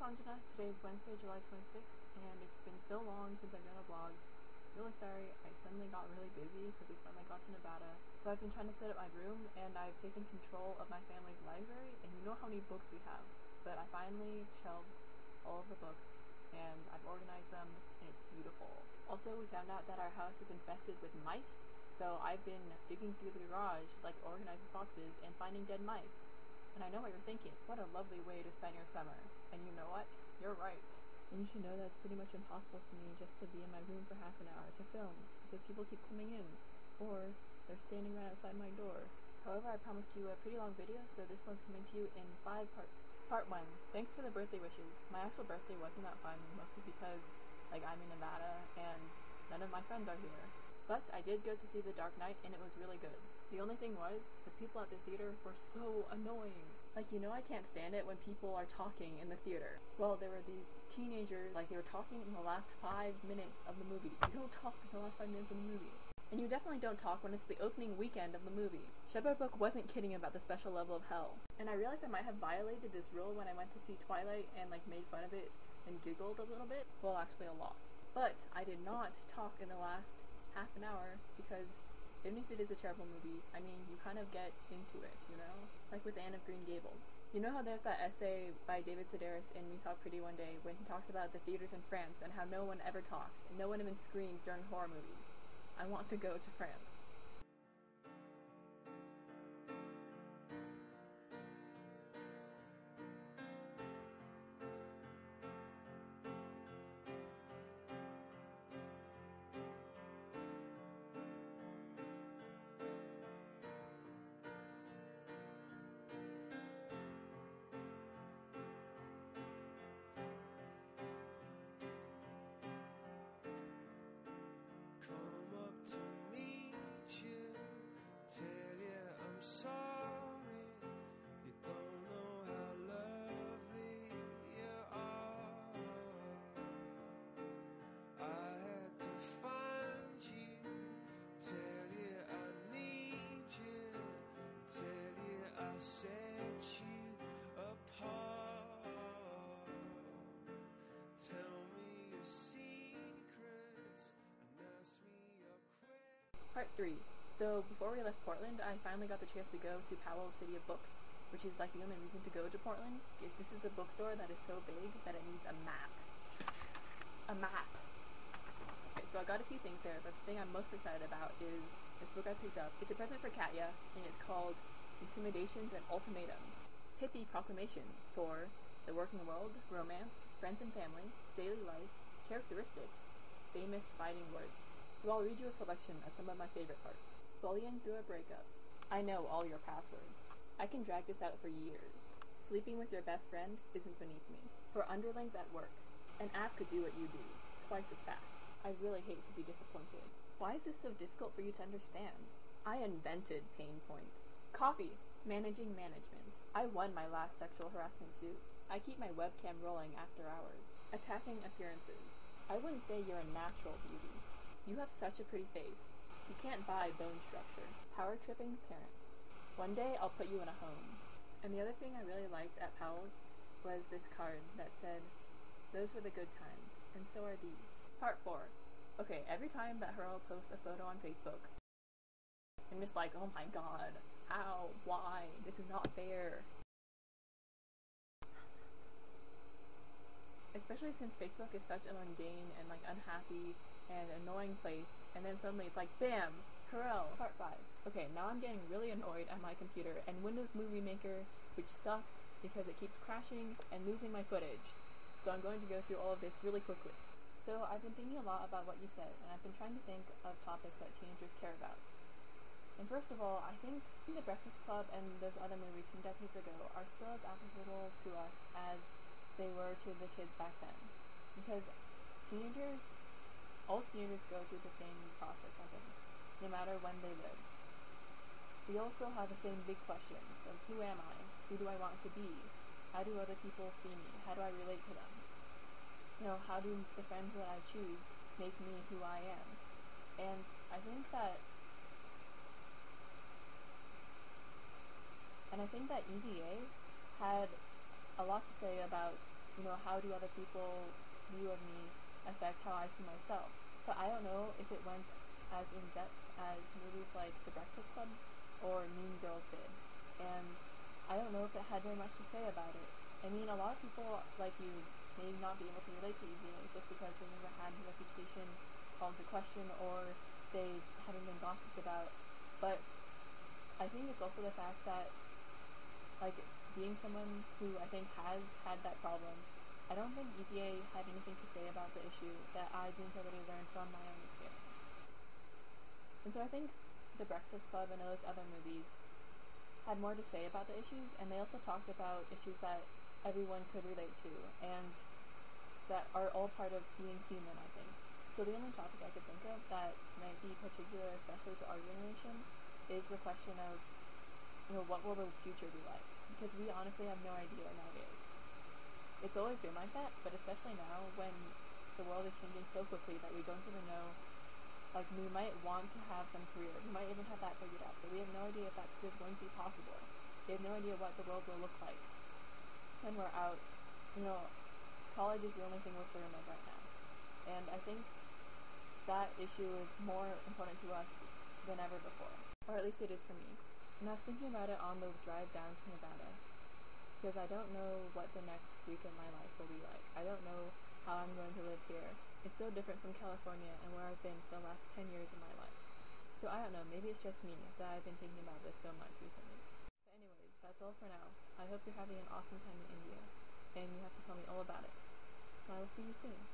Sanjana. Today is Wednesday, July 26th, and it's been so long since I've done a vlog. Really sorry, I suddenly got really busy because we finally got to Nevada. So I've been trying to set up my room, and I've taken control of my family's library, and you know how many books we have. But I finally shelved all of the books, and I've organized them, and it's beautiful. Also, we found out that our house is infested with mice, so I've been digging through the garage, like organizing boxes, and finding dead mice. And I know what you're thinking, what a lovely way to spend your summer. And you know what? You're right. And you should know that it's pretty much impossible for me just to be in my room for half an hour to film, because people keep coming in, or they're standing right outside my door. However, I promised you a pretty long video, so this one's coming to you in 5 parts. Part 1. Thanks for the birthday wishes. My actual birthday wasn't that fun, mostly because, I'm in Nevada, and none of my friends are here. But I did go to see The Dark Knight, and it was really good. The only thing was, the people at the theater were so annoying. I can't stand it when people are talking in the theater. Well, there were these teenagers, they were talking in the last 5 minutes of the movie. You don't talk in the last 5 minutes of the movie. And you definitely don't talk when it's the opening weekend of the movie. Shepard Book wasn't kidding about the special level of hell. And I realized I might have violated this rule when I went to see Twilight and made fun of it and giggled a little bit. Well, actually a lot. But I did not talk in the last half an hour, because even if it is a terrible movie, you kind of get into it, you know? Like with Anne of Green Gables. You know how there's that essay by David Sedaris in We Talk Pretty One Day when he talks about the theaters in France and how no one ever talks and no one even screams during horror movies? I want to go to France. Come up to meet you, tell you I'm sorry. You don't know how lovely you are. I had to find you, tell you I need you, tell you I set you apart. Tell me your secrets. Part 3. So before we left Portland, I finally got the chance to go to Powell's City of Books, which is the only reason to go to Portland. This is the bookstore that is so big that it needs a map. A map! Okay, so I got a few things there, but the thing I'm most excited about is this book I picked up. It's a present for Katya, and it's called Intimidations and Ultimatums. Pithy proclamations for the working world, romance, friends and family, daily life, characteristics, famous fighting words. So I'll read you a selection of some of my favorite parts. Bullying through a breakup. I know all your passwords. I can drag this out for years. Sleeping with your best friend isn't beneath me. For underlings at work. An app could do what you do, twice as fast. I really hate to be disappointed. Why is this so difficult for you to understand? I invented pain points. Coffee. Managing management. I won my last sexual harassment suit. I keep my webcam rolling after hours. Attacking appearances. I wouldn't say you're a natural beauty. You have such a pretty face. You can't buy bone structure. Power tripping parents. One day I'll put you in a home. And the other thing I really liked at Powell's was this card that said, those were the good times, and so are these. Part 4. Okay, every time that Harel posts a photo on Facebook, I'm just like, oh my god, how, why, this is not fair. Especially since Facebook is such a mundane and unhappy and annoying place, and then suddenly it's like, bam! Harel! Part 5. Okay, now I'm getting really annoyed at my computer and Windows Movie Maker, which sucks because it keeps crashing and losing my footage. So I'm going to go through all of this really quickly. So I've been thinking a lot about what you said, and I've been trying to think of topics that teenagers care about. And first of all, I think The Breakfast Club and those other movies from decades ago are still as applicable to us as they were to the kids back then. Because all teenagers go through the same process, I think, no matter when they live. We all still have the same big questions of who am I? Who do I want to be? How do other people see me? How do I relate to them? How do the friends that I choose make me who I am? And I think that Easy A had a lot to say about how do other people's view of me affect how I see myself. But I don't know if it went as in depth as movies like The Breakfast Club or Mean Girls did. And I don't know if it had very much to say about it. I mean, a lot of people like you may not be able to relate to EVA just because they never had the reputation called into question or they haven't been gossiped about. But I think it's also the fact that, like, being someone who I think has had that problem, I don't think EVA had anything to say about the issue that I didn't already learn from my own experience. And so I think The Breakfast Club and those other movies had more to say about the issues, and they also talked about issues that everyone could relate to and that are all part of being human, I think. So the only topic I could think of that might be particular, especially to our generation, is the question of, what will the future be like? Because we honestly have no idea nowadays. It's always been like that, but especially now when the world is changing so quickly that we don't even know. Like, we might want to have some career. We might even have that figured out, but we have no idea if that career is going to be possible. We have no idea what the world will look like when we're out. College is the only thing we're certain of right now. And I think that issue is more important to us than ever before. Or at least it is for me. And I was thinking about it on the drive down to Nevada, because I don't know what the next week of my life will be like. I don't know how I'm going to live here. It's so different from California and where I've been for the last 10 years of my life. So I don't know, maybe it's just me that I've been thinking about this so much recently. But anyways, that's all for now. I hope you're having an awesome time in India, and you have to tell me all about it. And I will see you soon.